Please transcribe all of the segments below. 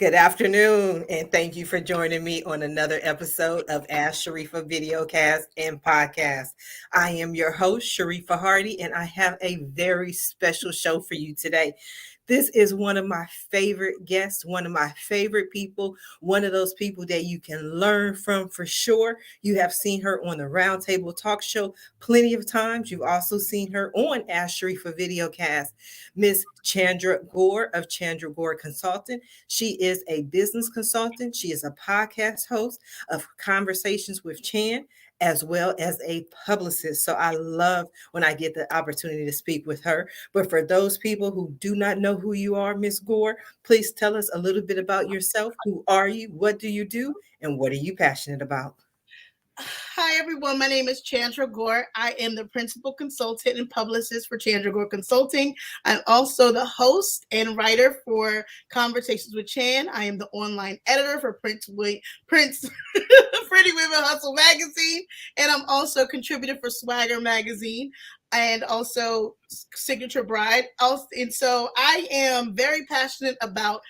Good afternoon, and thank you for joining me on another episode of Ask Sharifah Videocast and Podcast. I am your host, Sharifah Hardy, and I have a very special show for you today. This is one of my favorite guests, one of my favorite people, one of those people that you can learn from for sure. You have seen her on the Roundtable Talk Show plenty of times. You've also seen her on Ask Sharifah Videocast. Miss Chandra Gore of Chandra Gore Consulting. She is a business consultant. She is a podcast host of Conversations with Chan, as well as a publicist. So I love when I get the opportunity to speak with her. But for those people who do not know who you are, Miss Gore, please tell us a little bit about yourself. Who are you? What do you do? And what are you passionate about? Hi, everyone. My name is Chandra Gore. I am the principal consultant and publicist for Chandra Gore Consulting. I'm also the host and writer for Conversations with Chan. I am the online editor for Prince Pretty Women Hustle magazine, and I'm also a contributor for Swagger magazine and also Signature Bride. And so I am very passionate about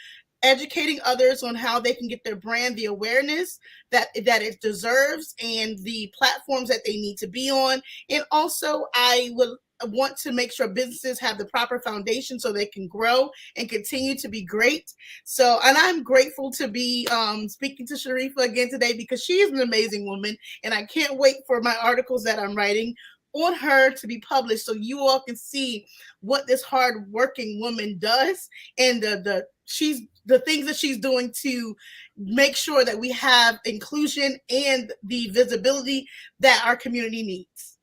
educating others on how they can get their brand the awareness that it deserves and the platforms that they need to be on. And also I would want to make sure businesses have the proper foundation so they can grow and continue to be great. So, and I'm grateful to be speaking to Sharifah again today because she is an amazing woman, and I can't wait for my articles that I'm writing on her to be published so you all can see what this hard working woman does and the things that she's doing to make sure that we have inclusion and the visibility that our community needs.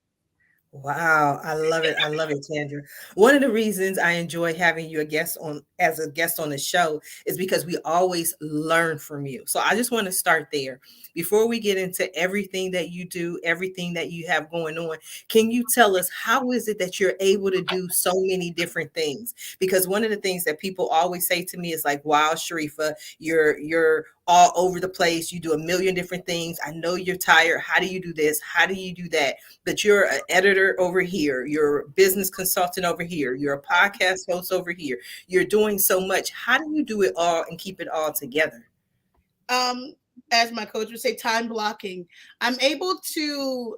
Wow, I love it. I love it, Chandra. One of the reasons I enjoy having you a guest on as a guest on the show is because we always learn from you. So I just want to start there. Before we get into everything that you do, everything that you have going on, can you tell us how is it that you're able to do so many different things? Because one of the things that people always say to me is like, "Wow, Sharifah, you're all over the place. You do a million different things. I know you're tired. How do you do this? How do you do that?" But you're an editor over here, you're a business consultant over here, you're a podcast host over here. You're doing so much. How do you do it all and keep it all together? Um, as my coach would say, time blocking. I'm able to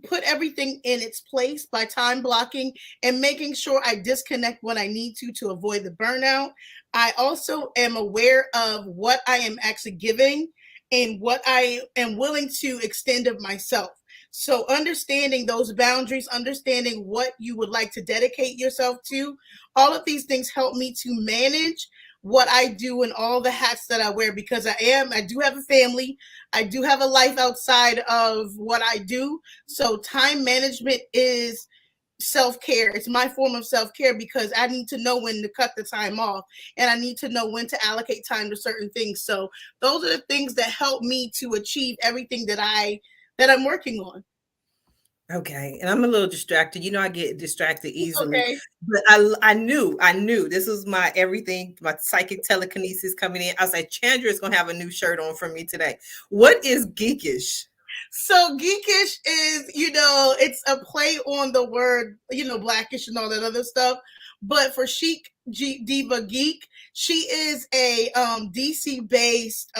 put everything in its place by time blocking and making sure I disconnect when I need to avoid the burnout. I also am aware of what I am actually giving and what I am willing to extend of myself. So understanding those boundaries, understanding what you would like to dedicate yourself to, all of these things help me to manage what I do and all the hats that I wear because I do have a family. I do have a life outside of what I do. So time management is self-care. It's my form of self-care because I need to know when to cut the time off and I need to know when to allocate time to certain things. So those are the things that help me to achieve everything that I'm working on. Okay, and I'm a little distracted. You know, I get distracted It's easily, okay. but I knew this was my everything, my psychic telekinesis coming in. I was like, Chandra is gonna have a new shirt on for me today. What is geekish? So geekish is, it's a play on the word, blackish and all that other stuff. But for Chic Diva Geek, she is a DC based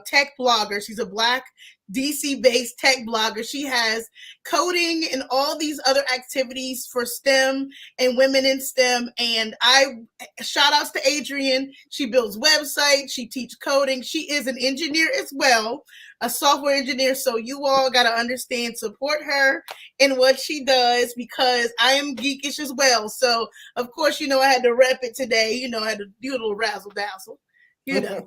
tech blogger. She's a black DC based tech blogger. She has coding and all these other activities for STEM and women in STEM. And I shout outs to Adrienne. She builds websites. She teaches coding. She is an engineer as well, a software engineer. So you all got to understand, support her in what she does because I am geekish as well. So of course, I had to rep it today. I had to do a little razzle dazzle. You know,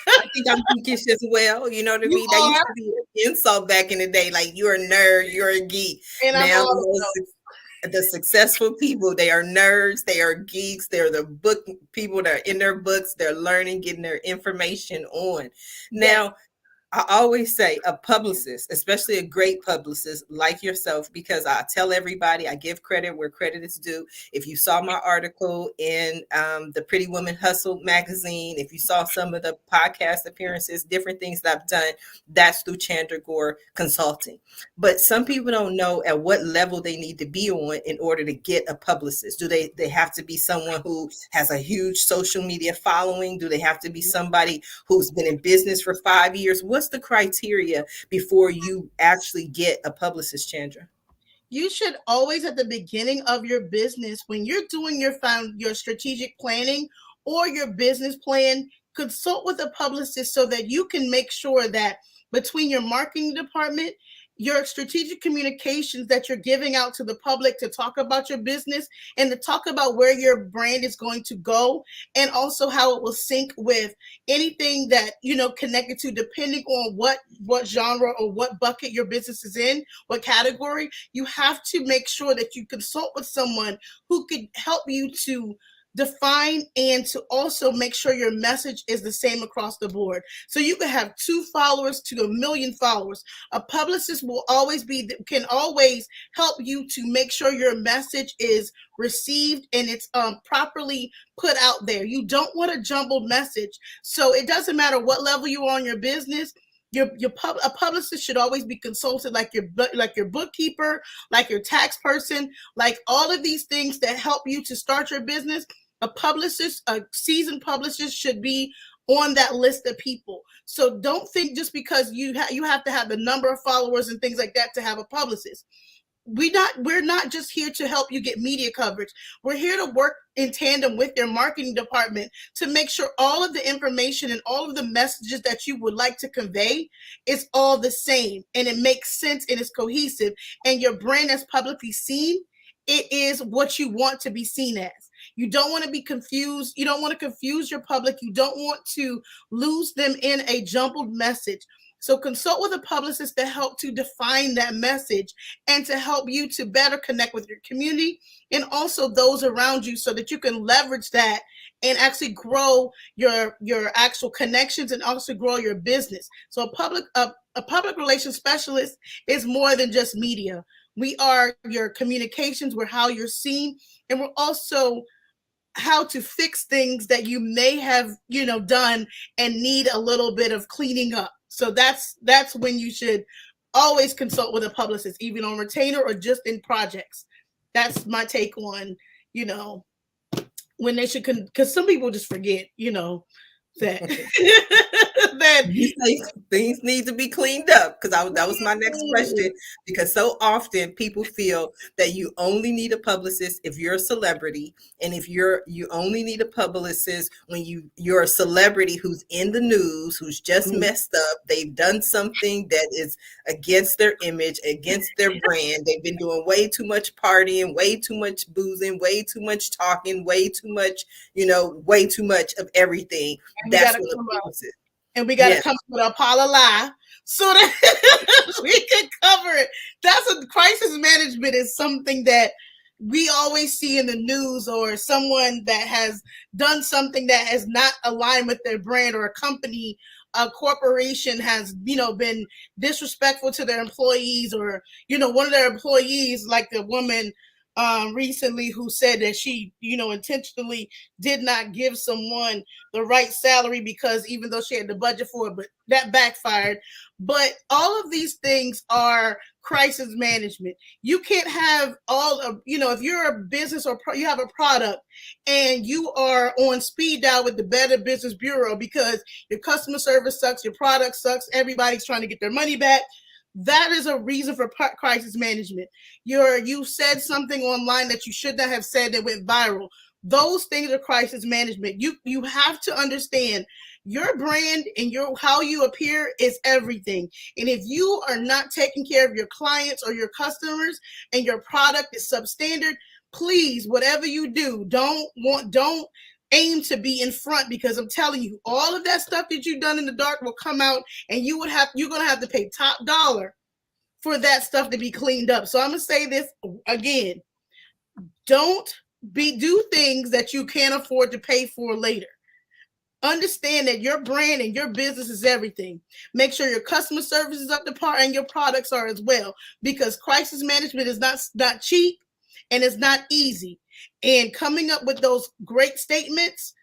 I think I'm geekish as well. You know what I you mean? That used are, to be an insult back in the day. Like you're a nerd, you're a geek. and I'm Now all of those. the successful people, they are nerds, they are geeks, they're the book people that are in their books, they're learning, getting their information on. Yes. Now, I always say a publicist, especially a great publicist like yourself, because I tell everybody, I give credit where credit is due. If you saw my article in the Pretty Woman Hustle magazine, if you saw some of the podcast appearances, different things that I've done, that's through Chandra Gore Consulting. But some people don't know at what level they need to be on in order to get a publicist. Do they have to be someone who has a huge social media following? Do they have to be somebody who's been in business for 5 years? What's the criteria before you actually get a publicist, Chandra? You should always, at the beginning of your business, when you're doing your strategic planning or your business plan, consult with a publicist so that you can make sure that between your marketing department, your strategic communications that you're giving out to the public to talk about your business and to talk about where your brand is going to go, and also how it will sync with anything that connected to, depending on what genre or what bucket your business is in, what category. You have to make sure that you consult with someone who could help you to define and to also make sure your message is the same across the board. So you can have 2 followers to 1,000,000 followers. A publicist can always help you to make sure your message is received and it's properly put out there. You don't want a jumbled message. So it doesn't matter what level you are in your business. A publicist should always be consulted, like your bookkeeper, like your tax person, like all of these things that help you to start your business. A seasoned publicist should be on that list of people. So don't think just because you have to have the number of followers and things like that to have a publicist. We're not just here to help you get media coverage. We're here to work in tandem with your marketing department to make sure all of the information and all of the messages that you would like to convey is all the same, and it makes sense and is cohesive, and your brand is publicly seen. It is what you want to be seen as. You don't want to be confused. You don't want to confuse your public. You don't want to lose them in a jumbled message. So consult with a publicist to help to define that message and to help you to better connect with your community and also those around you, so that you can leverage that and actually grow your actual connections and also grow your business. So a public relations specialist is more than just media. We are your communications. We're how you're seen, and we're also how to fix things that you may have done and need a little bit of cleaning up. So that's when you should always consult with a publicist, even on retainer or just in projects. That's my take on when they should, because some people just forget that that You say things need to be cleaned up, because that was my next question. Because so often people feel that you only need a publicist if you're a celebrity, and if you only need a publicist when you're a celebrity who's in the news, who's just messed up. They've done something that is against their image, against their brand. They've been doing way too much partying, way too much boozing, way too much talking, way too much, way too much of everything. That's what a publicist. And we got to come up with a lie so that we can cover it. That's a crisis management is something that we always see in the news, or someone that has done something that has not aligned with their brand, or a company, a corporation has, been disrespectful to their employees, or, one of their employees, like the woman recently who said that she, intentionally did not give someone the right salary because even though she had the budget for it, but that backfired. But all of these things are crisis management. You can't have all of, if you're a business or you have a product and you are on speed dial with the Better Business Bureau because your customer service sucks, your product sucks, everybody's trying to get their money back. That is a reason for crisis management. You said something online that you should not have said that went viral. Those things are crisis management. You have to understand your brand and how you appear is everything. And if you are not taking care of your clients or your customers and your product is substandard, please, whatever you do, don't aim to be in front, because I'm telling you, all of that stuff that you've done in the dark will come out, and you're going to have to pay top dollar for that stuff to be cleaned up. So I'm going to say this again. Don't do things that you can't afford to pay for later. Understand that your brand and your business is everything. Make sure your customer service is up to par and your products are as well, because crisis management is not cheap and it's not easy. And coming up with those great statements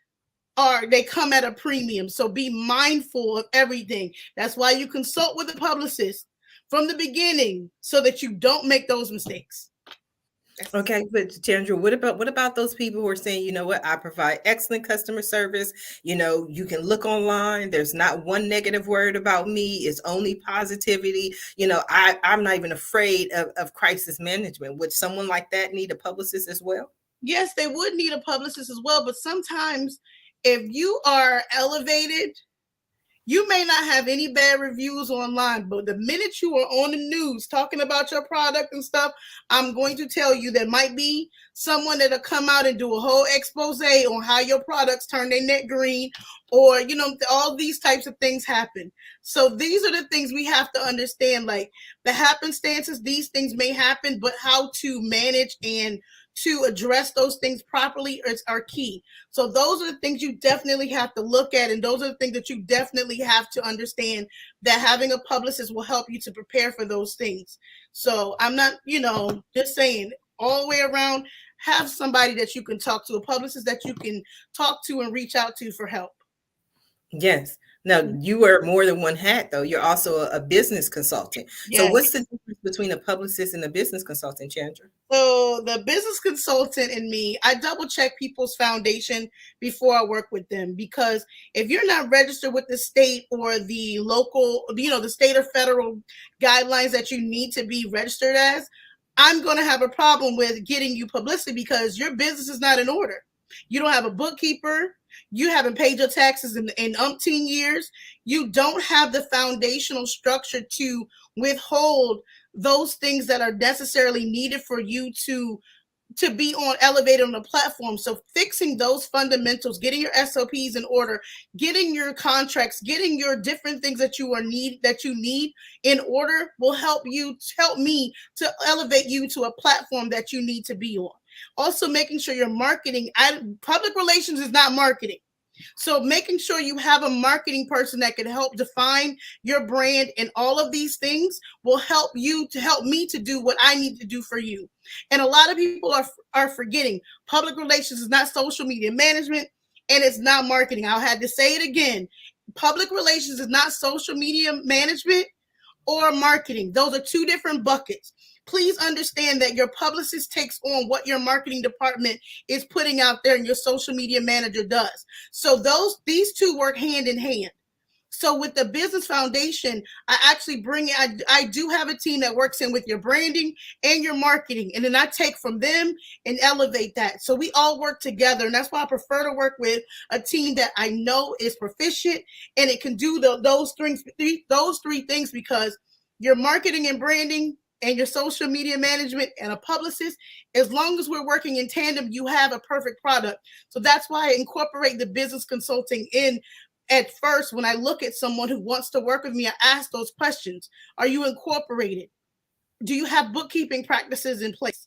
are they come at a premium. So be mindful of everything. That's why you consult with a publicist from the beginning so that you don't make those mistakes. Okay, but Chandra, what about those people who are saying, you know what, I provide excellent customer service. You can look online. There's not one negative word about me. It's only positivity. I'm not even afraid of crisis management. Would someone like that need a publicist as well? Yes, they would need a publicist as well, but sometimes if you are elevated, you may not have any bad reviews online, but the minute you are on the news talking about your product and stuff, I'm going to tell you there might be someone that'll come out and do a whole expose on how your products turn their net green, or all these types of things happen. So these are the things we have to understand, like the happenstances. These things may happen, but how to manage and to address those things properly are key. So those are the things you definitely have to look at, and those are the things that you definitely have to understand, that having a publicist will help you to prepare for those things. So I'm not, just saying all the way around, have somebody that you can talk to, a publicist that you can talk to and reach out to for help. Yes. Now, you wear more than one hat, though. You're also a business consultant. So Yes. what's the difference between a publicist and a business consultant, Chandra? So the business consultant and me, I double check people's foundation before I work with them, because if you're not registered with the state or the local, the state or federal guidelines that you need to be registered as, I'm going to have a problem with getting you publicity because your business is not in order. You don't have a bookkeeper. You haven't paid your taxes in umpteen years. You don't have the foundational structure to withhold those things that are necessarily needed for you to be elevated on the platform. So fixing those fundamentals, getting your SOPs in order, getting your contracts, getting your different things that you need in order will help me to elevate you to a platform that you need to be on. Also making sure your marketing, public relations is not marketing. So making sure you have a marketing person that can help define your brand and all of these things will help me to do what I need to do for you. And a lot of people are forgetting public relations is not social media management and it's not marketing. I'll have to say it again. Public relations is not social media management or marketing. Those are two different buckets. Please understand that your publicist takes on what your marketing department is putting out there and your social media manager does. So these two work hand in hand. So with the business foundation, I do have a team that works in with your branding and your marketing. And then I take from them and elevate that. So we all work together. And that's why I prefer to work with a team that I know is proficient and it can do those three things, because your marketing and branding and your social media management and a publicist, as long as we're working in tandem, you have a perfect product. So that's why I incorporate the business consulting in. At first, when I look at someone who wants to work with me, I ask those questions. Are you incorporated? Do you have bookkeeping practices in place?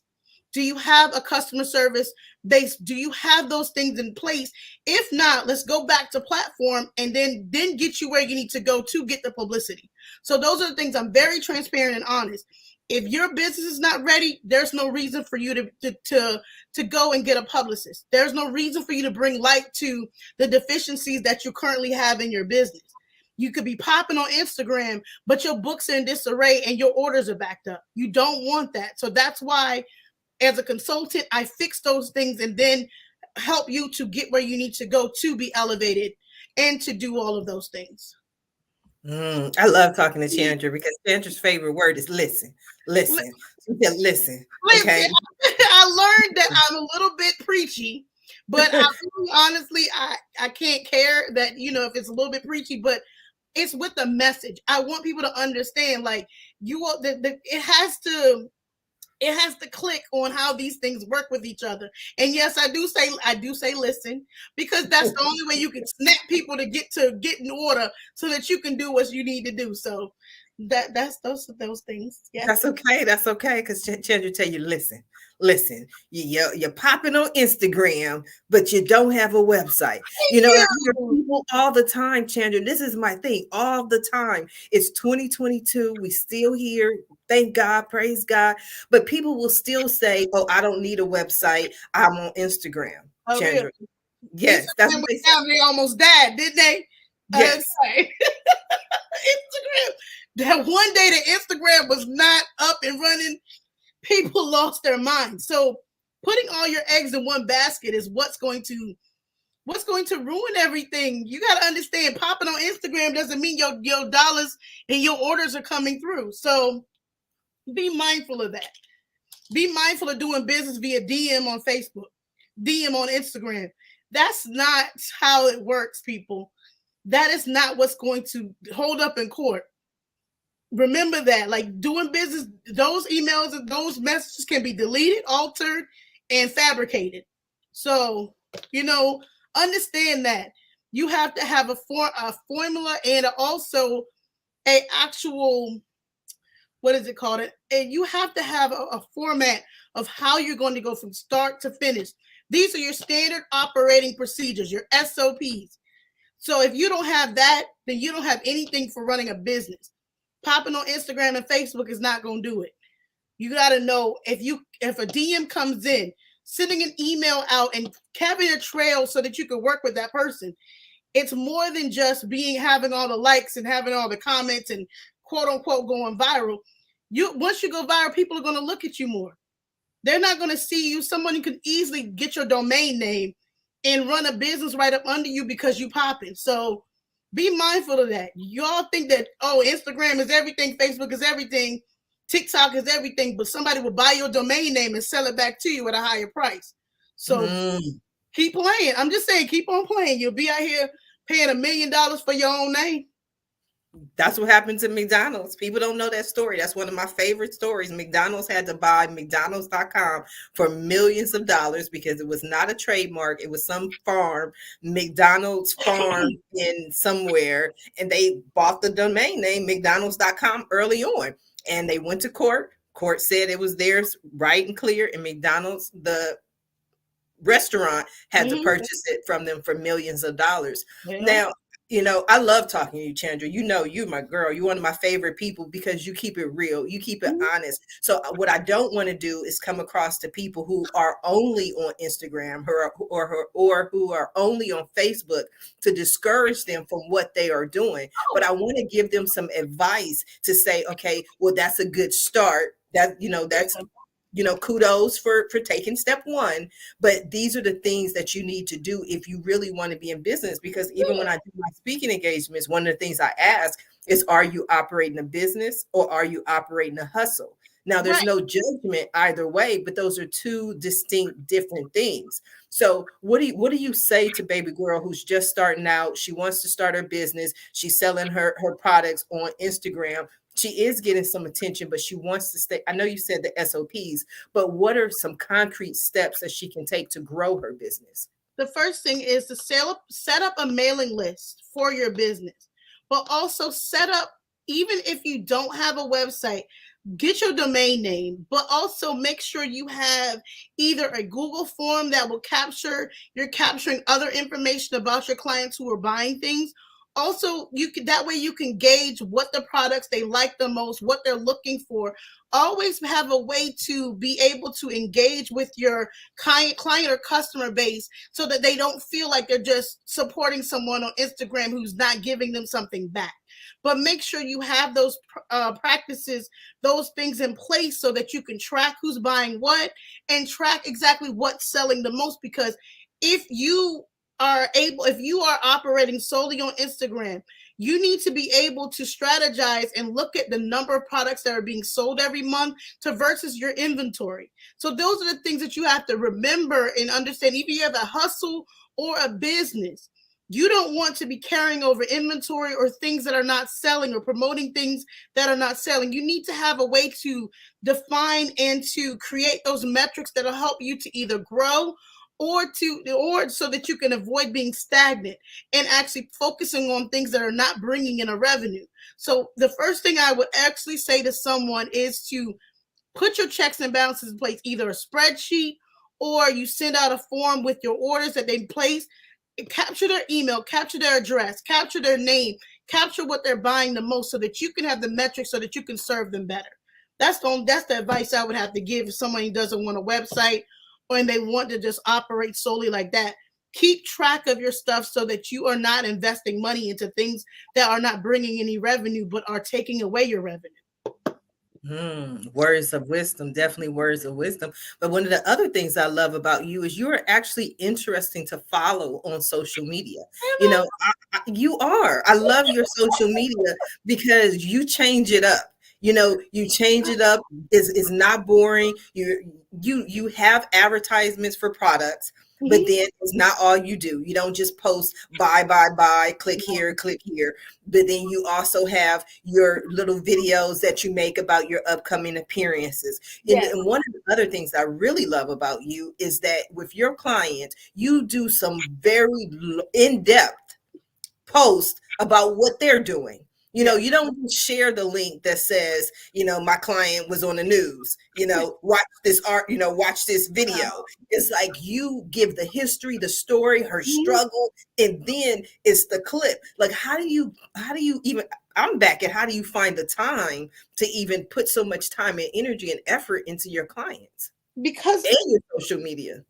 Do you have a customer service base? Do you have those things in place? If not, let's go back to platform and then get you where you need to go to get the publicity. So those are the things. I'm very transparent and honest. If your business is not ready, there's no reason for you to go and get a publicist. There's no reason for you to bring light to the deficiencies that you currently have in your business. You could be popping on Instagram, but your books are in disarray and your orders are backed up. You don't want that. So that's why, as a consultant, I fix those things and then help you to get where you need to go to be elevated and to do all of those things. I love talking to Chandra because Chandra's favorite word is listen. Listen. Listen. Okay. I learned that I'm a little bit preachy, but honestly, I can't care that, if it's a little bit preachy, but it's with the message. I want people to understand, like, it has to click on how these things work with each other. And yes, I do say listen, because that's the only way you can snap people to get in order so that you can do what you need to do. So That's those things. Yeah. That's okay. That's okay. Because Chandra tell you, listen, you're popping on Instagram, but you don't have a website. Thank You know, I hear you. people all the time, Chandra. This is my thing all the time. It's 2022. We still here. Thank God, praise God. But people will still say, "Oh, I don't need a website. I'm on Instagram." Oh, really? Chandra. Yes, that's Instagram what went they say. down. They almost died, didn't they? Yes. Okay. Instagram. That one day the Instagram was not up and running, people lost their minds. So putting all your eggs in one basket is what's going to ruin everything. You got to understand, popping on Instagram doesn't mean your dollars and your orders are coming through. So be mindful of that. Be mindful of doing business via DM on Facebook, DM on Instagram. That's not how it works, people. That is not what's going to hold up in court. Remember that, like, doing business, those emails and those messages can be deleted, altered, and fabricated. So, understand that you have to have a formula and also a actual, what is it called? And you have to have a format of how you're going to go from start to finish. These are your standard operating procedures, your SOPs. So if you don't have that, then you don't have anything for running a business. Popping on Instagram and Facebook is not going to do it. You got to know if a DM comes in, sending an email out and having a trail so that you can work with that person. It's more than just having all the likes and having all the comments and quote unquote going viral. Once you go viral, people are going to look at you more. They're not going to see you. Someone could easily get your domain name and run a business right up under you because you popping. So be mindful of that. Y'all think that, oh, Instagram is everything, Facebook is everything, TikTok is everything, but somebody will buy your domain name and sell it back to you at a higher price. So keep playing. I'm just saying, keep on playing. You'll be out here paying $1 million for your own name. That's what happened to McDonald's. People don't know that story. That's one of my favorite stories. McDonald's had to buy McDonald's.com for millions of dollars because it was not a trademark. It was some farm, McDonald's farm in somewhere, and they bought the domain name McDonald's.com early on. And they went to court. Court said it was theirs, right and clear. And McDonald's, the restaurant, had to purchase it from them for millions of dollars. Yeah. Now, I love talking to you, Chandra. You're my girl. You're one of my favorite people because you keep it real. You keep it honest. So what I don't want to do is come across to people who are only on Instagram or who are only on Facebook to discourage them from what they are doing. But I want to give them some advice to say, okay, well, that's a good start. That's kudos for taking step one, but these are the things that you need to do if you really want to be in business. Because even when I do my speaking engagements, one of the things I ask is, are you operating a business or are you operating a hustle? Now, there's no judgment either way, but those are two distinct, different things. So what do you say to baby girl who's just starting out? She wants to start her business. She's selling her products on Instagram. She is getting some attention, but she wants to stay. I know you said the SOPs, but what are some concrete steps that she can take to grow her business? The first thing is to set up a mailing list for your business, but also set up, even if you don't have a website, get your domain name, but also make sure you have either a Google form that will you're capturing other information about your clients who are buying things. Also, that way you can gauge what the products they like the most, what they're looking for. Always have a way to be able to engage with your client or customer base so that they don't feel like they're just supporting someone on Instagram who's not giving them something back. But make sure you have those practices, those things in place so that you can track who's buying what and track exactly what's selling the most. Because if you are operating solely on Instagram, you need to be able to strategize and look at the number of products that are being sold every month versus your inventory. So those are the things that you have to remember and understand. Even if you have a hustle or a business, you don't want to be carrying over inventory or things that are not selling or promoting things that are not selling. You need to have a way to define and to create those metrics that will help you to either grow or so that you can avoid being stagnant and actually focusing on things that are not bringing in a revenue. So the first thing I would actually say to someone is to put your checks and balances in place, either a spreadsheet or you send out a form with your orders that they place. Capture their email, capture their address, capture their name, capture what they're buying the most so that you can have the metrics so that you can serve them better. That's the advice I would have to give if somebody doesn't want a website or and they want to just operate solely like that. Keep track of your stuff so that you are not investing money into things that are not bringing any revenue but are taking away your revenue. Words of wisdom, definitely words of wisdom. But one of the other things I love about you is you're actually interesting to follow on social media. You know, you are. I love your social media because you change it up. You know, you change it up. Is not boring. You have advertisements for products, but then it's not all you do. You don't just post buy, click here, click here. But then you also have your little videos that you make about your upcoming appearances. And one of the other things I really love about you is that with your clients, you do some very in-depth posts about what they're doing. You know, you don't just share the link that says, you know, my client was on the news, you know, watch this art, you know, watch this video. It's like you give the history, the story, her struggle, and then it's the clip. Like, how do you even, I'm back at how do you find the time to even put so much time and energy and effort into your clients? Because and your social media.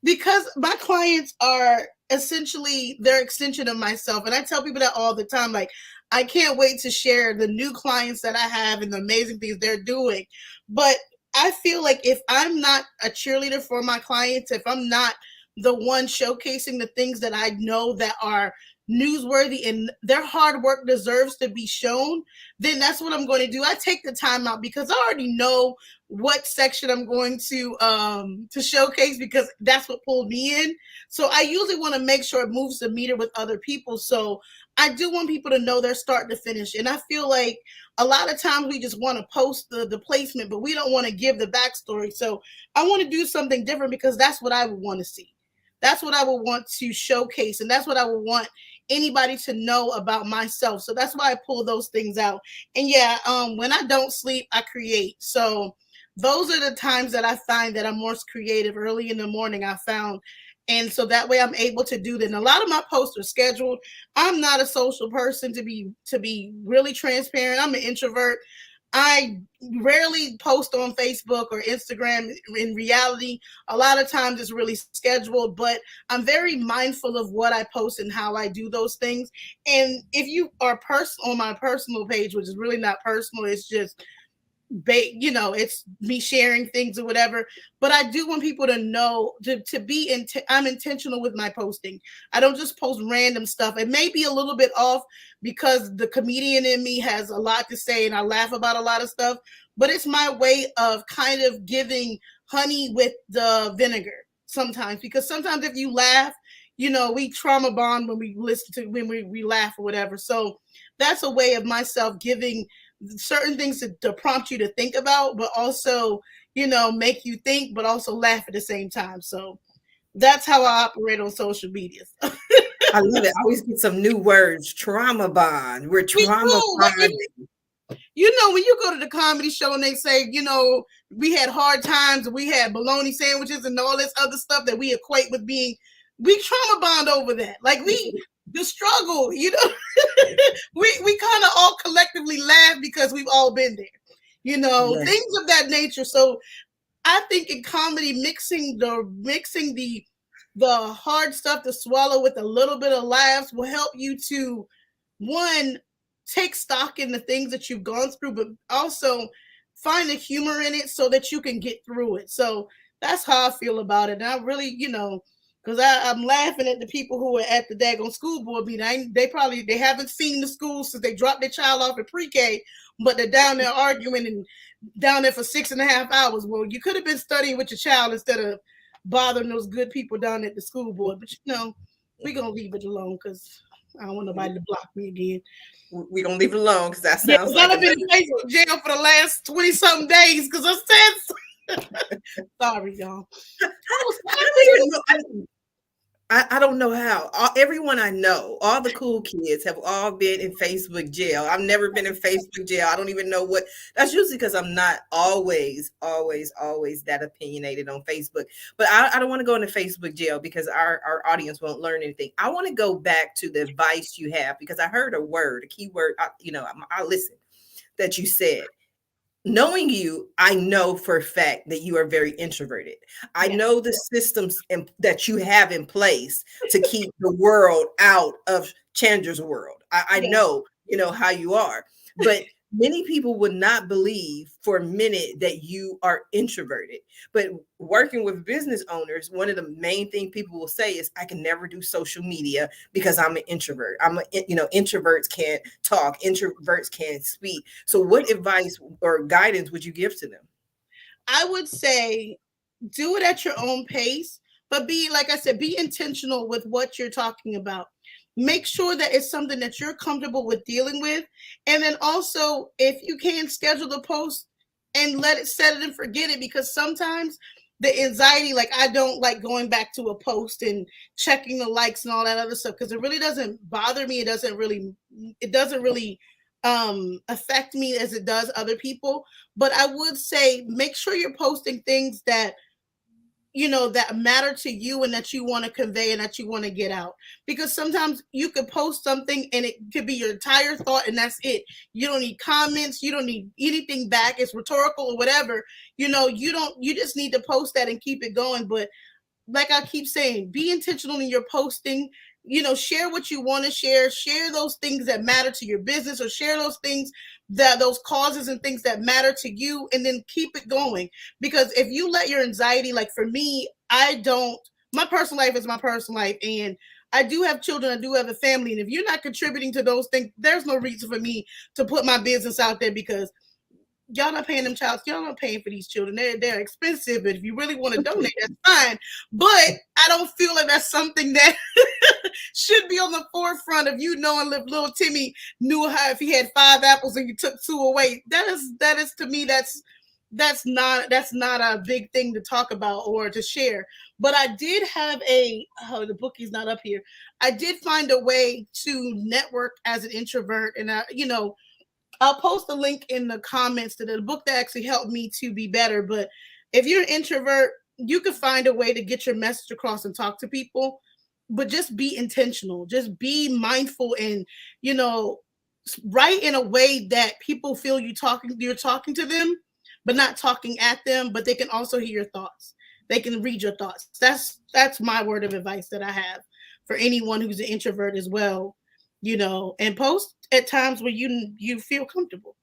Because my clients are essentially their extension of myself. And I tell people that all the time, like, I can't wait to share the new clients that I have and the amazing things they're doing. But I feel like if I'm not a cheerleader for my clients, if I'm not the one showcasing the things that I know that are newsworthy and their hard work deserves to be shown, then that's what I'm going to do. I take the time out because I already know what section I'm going to showcase because that's what pulled me in. So I usually want to make sure it moves the meter with other people. So I do want people to know their start to finish. And I feel like a lot of times we just want to post the placement, but we don't want to give the backstory. So I want to do something different because that's what I would want to see. That's what I would want to showcase. And that's what I would want anybody to know about myself. So that's why I pull those things out. And yeah, when I don't sleep, I create. So those are the times that I find that I'm most creative. Early in the morning, I found. And so that way I'm able to do that. And a lot of my posts are scheduled. I'm not a social person to be really transparent. I'm an introvert. I rarely post on Facebook or Instagram. In reality, a lot of times it's really scheduled, but I'm very mindful of what I post and how I do those things. And if you are on my personal page, which is really not personal, it's just it's me sharing things or whatever. But I do want people to know I'm intentional with my posting. I don't just post random stuff. It may be a little bit off because the comedian in me has a lot to say and I laugh about a lot of stuff, but it's my way of kind of giving honey with the vinegar sometimes, because sometimes if you laugh, we trauma bond when we laugh or whatever. So that's a way of myself giving certain things to prompt you to think about, but also, make you think, but also laugh at the same time. So that's how I operate on social media. I love it. I always get some new words. Trauma bond. We're trauma bonding. When you go to the comedy show and they say, we had hard times and we had bologna sandwiches and all this other stuff that we equate with we trauma bond over that. Like the struggle, we kind of all collectively laugh because we've all been there, Yes. things of that nature. So I think in comedy, mixing the hard stuff to swallow with a little bit of laughs will help you to, one, take stock in the things that you've gone through, but also find the humor in it so that you can get through it. So that's how I feel about it. And I really, because I'm laughing at the people who are at the daggone school board meeting. They haven't seen the school since they dropped their child off at pre-K, but they're down there arguing and down there for 6.5 hours. Well, you could have been studying with your child instead of bothering those good people down at the school board. But we're gonna leave it alone because I don't want nobody to block me again. We're gonna leave it alone because that sounds like I've been in Facebook jail for the last 20-something days because I said Sorry, y'all. Post I don't even know. everything. I don't know how. Everyone I know, all the cool kids have all been in Facebook jail. I've never been in Facebook jail. I don't even know what. That's usually because I'm not always that opinionated on Facebook. But I don't want to go into Facebook jail because our audience won't learn anything. I want to go back to the advice you have because I heard a key word. I listened that you said. Knowing you, I know for a fact that you are very introverted. I Yeah. know the systems that you have in place to keep the world out of Chandra's world. I Yeah. know, how you are, but many people would not believe for a minute that you are introverted. But working with business owners, one of the main things people will say is, I can never do social media because I'm an introvert. Introverts can't talk, introverts can't speak. So what advice or guidance would you give to them? I would say do it at your own pace, but be, like I said, be intentional with what you're talking about. Make sure that it's something that you're comfortable with dealing with. And then also, if you can, schedule the post and set it and forget it, because sometimes the anxiety, like I don't like going back to a post and checking the likes and all that other stuff, because it really doesn't bother me. It doesn't really affect me as it does other people. But I would say make sure you're posting things that that matter to you and that you want to convey and that you want to get out, because sometimes you could post something and it could be your entire thought and that's it. You don't need comments, you don't need anything back, it's rhetorical or whatever. You just need to post that and keep it going. But like I keep saying, be intentional in your posting. Share what you want to share those things that matter to your business, or share those things, that those causes and things that matter to you, and then keep it going. Because if you let your anxiety, like for me, I don't, my personal life is my personal life, and I do have children, I do have a family, and if you're not contributing to those things, there's no reason for me to put my business out there, because y'all not paying them child, y'all not paying for these children. They're expensive, but if you really want to donate, that's fine. But I don't feel like that's something that should be on the forefront of you knowing if little Timmy knew how, if he had 5 apples and you took 2 away. That is to me, that's not a big thing to talk about or to share. But I did have the bookie's not up here. I did find a way to network as an introvert, and I'll post a link in the comments to the book that actually helped me to be better. But if you're an introvert, you can find a way to get your message across and talk to people. But just be intentional. Just be mindful, and you know, write in a way that people feel you're talking to them, but not talking at them. But they can also hear your thoughts. They can read your thoughts. That's my word of advice that I have for anyone who's an introvert as well. And post at times where you feel comfortable.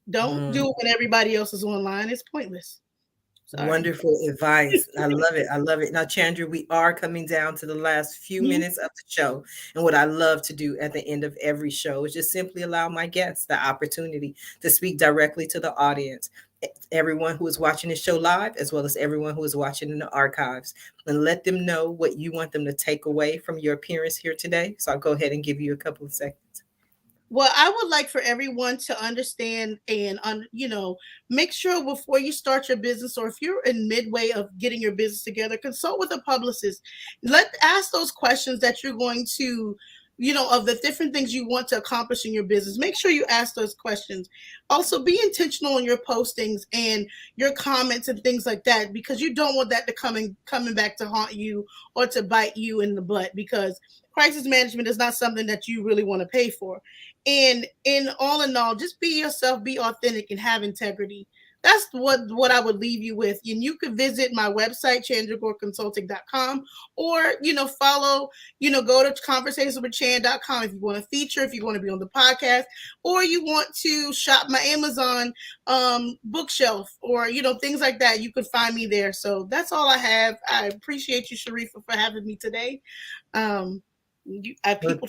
Don't Mm. do it when everybody else is online. It's pointless. Sorry. Wonderful advice. I love it. I love it. Now, Chandra, we are coming down to the last few Mhm. minutes of the show. And what I love to do at the end of every show is just simply allow my guests the opportunity to speak directly to the audience, everyone who is watching this show live, as well as everyone who is watching in the archives, and let them know what you want them to take away from your appearance here today. So I'll go ahead and give you a couple of seconds. Well, I would like for everyone to understand and make sure before you start your business, or if you're in midway of getting your business together, consult with a publicist. Ask those questions that you're going to, of the different things you want to accomplish in your business. Make sure you ask those questions. Also, be intentional in your postings and your comments and things like that, because you don't want that to coming back to haunt you or to bite you in the butt, because crisis management is not something that you really want to pay for. And in all, just be yourself, be authentic, and have integrity. That's what I would leave you with. And you could visit my website, chandragoreconsulting.com, or follow, go to conversationswithchan.com if you want to feature, if you want to be on the podcast, or you want to shop my Amazon bookshelf, or things like that. You could find me there. So that's all I have. I appreciate you, Sharifah, for having me today. Well, People.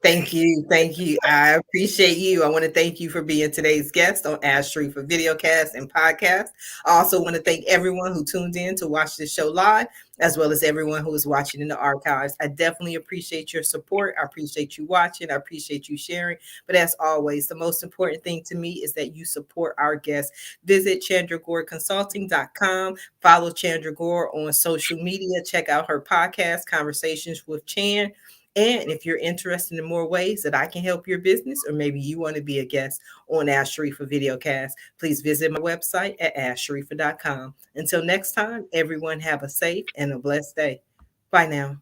Thank you. Thank you. I appreciate you. I want to thank you for being today's guest on Ask Sharifah Videocast and Podcast. I also want to thank everyone who tuned in to watch this show live, as well as everyone who is watching in the archives. I definitely appreciate your support. I appreciate you watching. I appreciate you sharing. But as always, the most important thing to me is that you support our guests. Visit ChandraGoreConsulting.com. Follow Chandra Gore on social media. Check out her podcast, Conversations with Chan. And if you're interested in more ways that I can help your business, or maybe you want to be a guest on Ask Sharifah Videocast, please visit my website at AskSharifah.com. Until next time, everyone have a safe and a blessed day. Bye now.